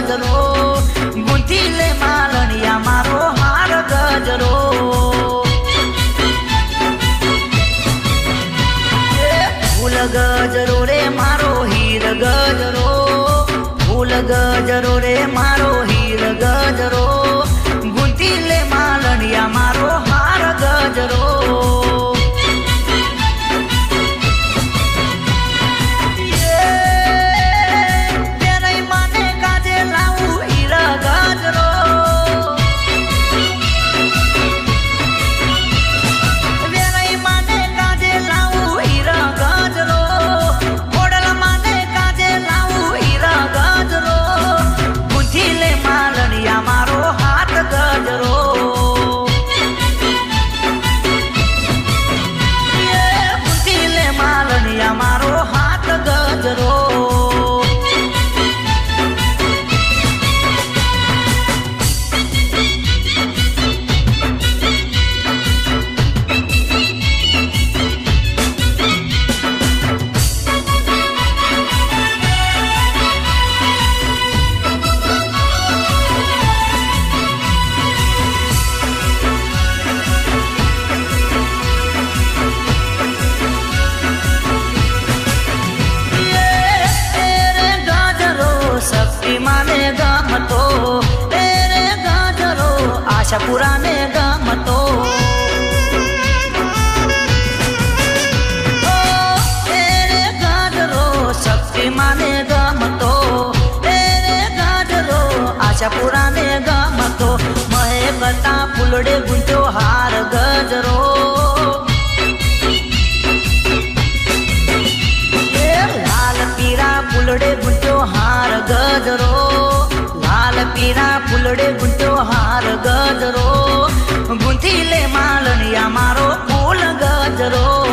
गजरो गुंथीले मालणिया मारो हार गजरो फूल गजरो रे मारो हीर गजरो फूल गजरो रे मारो हीर गजरो गुंथीले मालणिया मारो हार गजरो पुराने गम तो तेरे गाजरो शक्ति माने गम तो तेरे गाजरो आशा पुराने गम तो महे बता फुलड़े गुंजो हार गजरो लाल पीरा फुलड़े गुंजो हार गजरो लाल पीरा फुलड़े गुंजो हार गजरो गुंथीले मालणिया मारो फूल गजरो